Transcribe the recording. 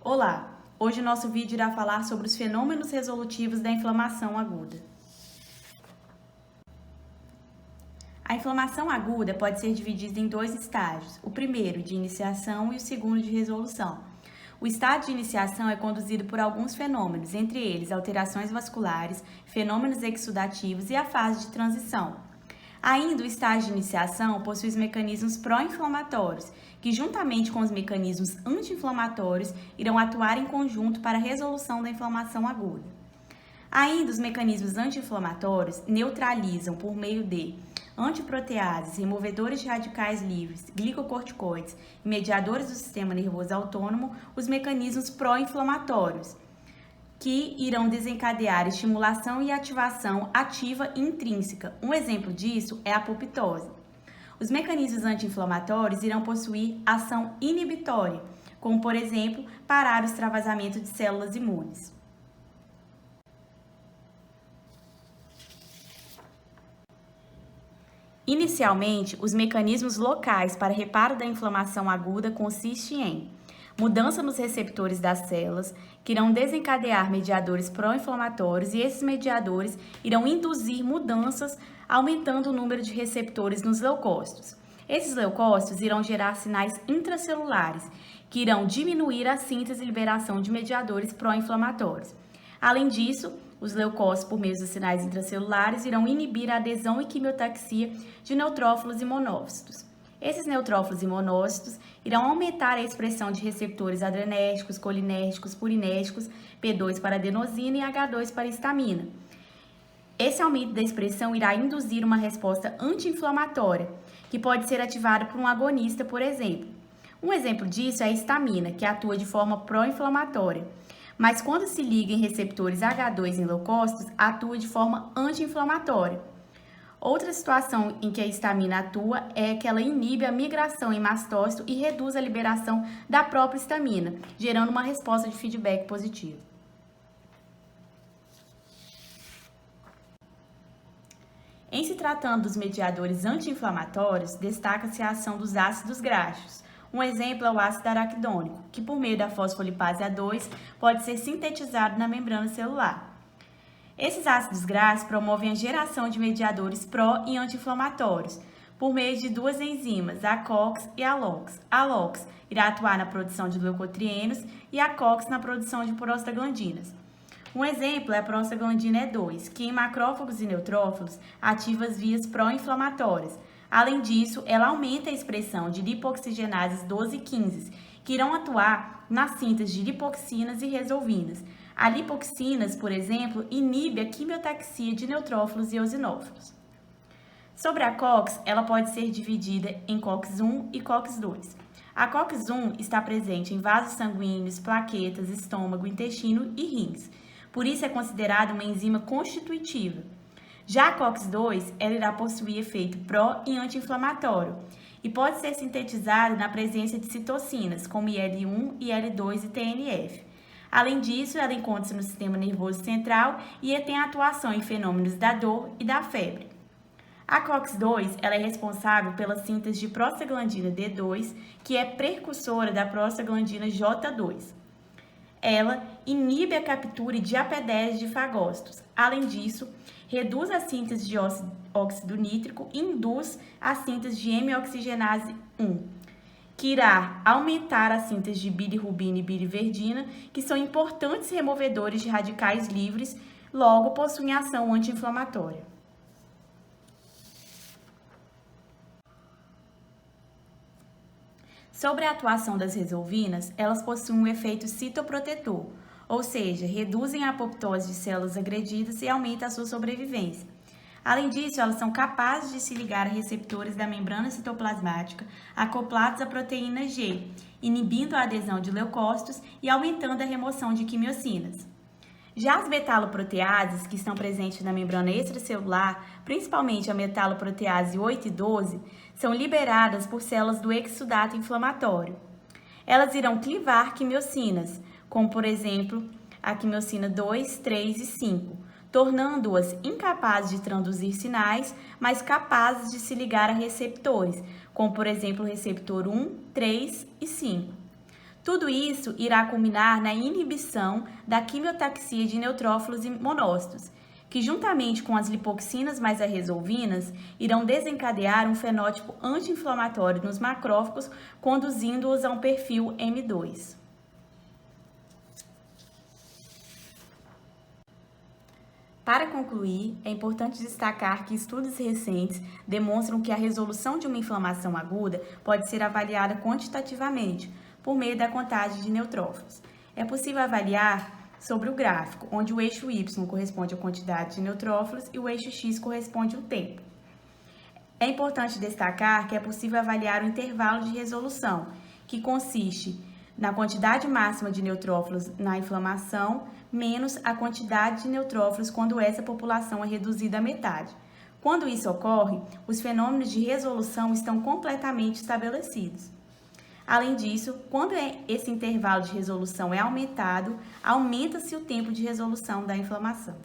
Olá! Hoje o nosso vídeo irá falar sobre os fenômenos resolutivos da inflamação aguda. A inflamação aguda pode ser dividida em dois estágios, o primeiro de iniciação e o segundo de resolução. O estágio de iniciação é conduzido por alguns fenômenos, entre eles alterações vasculares, fenômenos exudativos e a fase de transição. Ainda o estágio de iniciação possui os mecanismos pró-inflamatórios, que juntamente com os mecanismos anti-inflamatórios irão atuar em conjunto para a resolução da inflamação aguda. Ainda os mecanismos anti-inflamatórios neutralizam por meio de antiproteases, removedores de radicais livres, glicocorticoides e mediadores do sistema nervoso autônomo os mecanismos pró-inflamatórios, que irão desencadear estimulação e ativação ativa e intrínseca. Um exemplo disso é a apoptose. Os mecanismos anti-inflamatórios irão possuir ação inibitória, como, por exemplo, parar o extravasamento de células imunes. Inicialmente, os mecanismos locais para reparo da inflamação aguda consistem em mudança nos receptores das células, que irão desencadear mediadores pró-inflamatórios e esses mediadores irão induzir mudanças, aumentando o número de receptores nos leucócitos. Esses leucócitos irão gerar sinais intracelulares, que irão diminuir a síntese e liberação de mediadores pró-inflamatórios. Além disso, os leucócitos, por meio dos sinais intracelulares, irão inibir a adesão e quimiotaxia de neutrófilos e monócitos. Esses neutrófilos e monócitos irão aumentar a expressão de receptores adrenérgicos, colinérgicos, purinérgicos, P2 para adenosina e H2 para histamina. Esse aumento da expressão irá induzir uma resposta anti-inflamatória, que pode ser ativada por um agonista, por exemplo. Um exemplo disso é a histamina, que atua de forma pró-inflamatória, mas quando se liga em receptores H2 em leucócitos, atua de forma anti-inflamatória. Outra situação em que a histamina atua é que ela inibe a migração em mastócito e reduz a liberação da própria histamina, gerando uma resposta de feedback positivo. Em se tratando dos mediadores anti-inflamatórios, destaca-se a ação dos ácidos graxos. Um exemplo é o ácido araquidônico, que por meio da fosfolipase A2 pode ser sintetizado na membrana celular. Esses ácidos graxos promovem a geração de mediadores pró e anti-inflamatórios por meio de duas enzimas, a COX e a LOX. A LOX irá atuar na produção de leucotrienos e a COX na produção de prostaglandinas. Um exemplo é a prostaglandina E2, que em macrófagos e neutrófilos ativa as vias pró-inflamatórias. Além disso, ela aumenta a expressão de lipoxigenases 12 e 15, que irão atuar na síntese de lipoxinas e resolvinas. A lipoxinas, por exemplo, inibe a quimiotaxia de neutrófilos e eosinófilos. Sobre a COX, ela pode ser dividida em COX-1 e COX-2. A COX-1 está presente em vasos sanguíneos, plaquetas, estômago, intestino e rins. Por isso é considerada uma enzima constitutiva. Já a COX-2, ela irá possuir efeito pró e anti-inflamatório e pode ser sintetizada na presença de citocinas, como IL-1, IL-2 e TNF. Além disso, ela encontra-se no sistema nervoso central e tem atuação em fenômenos da dor e da febre. A COX-2 ela é responsável pela síntese de prostaglandina D2, que é precursora da prostaglandina J2. Ela inibe a captura de AP10 de fagócitos. Além disso, reduz a síntese de óxido nítrico e induz a síntese de hemioxigenase 1. Que irá aumentar a síntese de bilirrubina e biliverdina, que são importantes removedores de radicais livres, logo possuem ação anti-inflamatória. Sobre a atuação das resolvinas, elas possuem um efeito citoprotetor, ou seja, reduzem a apoptose de células agredidas e aumentam a sua sobrevivência. Além disso, elas são capazes de se ligar a receptores da membrana citoplasmática acoplados à proteína G, inibindo a adesão de leucócitos e aumentando a remoção de quimiocinas. Já as metaloproteases, que estão presentes na membrana extracelular, principalmente a metaloprotease 8 e 12, são liberadas por células do exudato inflamatório. Elas irão clivar quimiocinas, como por exemplo a quimiocina 2, 3 e 5, tornando-as incapazes de traduzir sinais, mas capazes de se ligar a receptores, como por exemplo o receptor 1, 3 e 5. Tudo isso irá culminar na inibição da quimiotaxia de neutrófilos e monócitos, que juntamente com as lipoxinas mais as resolvinas, irão desencadear um fenótipo anti-inflamatório nos macrófagos, conduzindo-os a um perfil M2. Para concluir, é importante destacar que estudos recentes demonstram que a resolução de uma inflamação aguda pode ser avaliada quantitativamente, por meio da contagem de neutrófilos. É possível avaliar sobre o gráfico, onde o eixo Y corresponde à quantidade de neutrófilos e o eixo X corresponde ao tempo. É importante destacar que é possível avaliar o intervalo de resolução, que consiste na quantidade máxima de neutrófilos na inflamação, menos a quantidade de neutrófilos quando essa população é reduzida à metade. Quando isso ocorre, os fenômenos de resolução estão completamente estabelecidos. Além disso, quando esse intervalo de resolução é aumentado, aumenta-se o tempo de resolução da inflamação.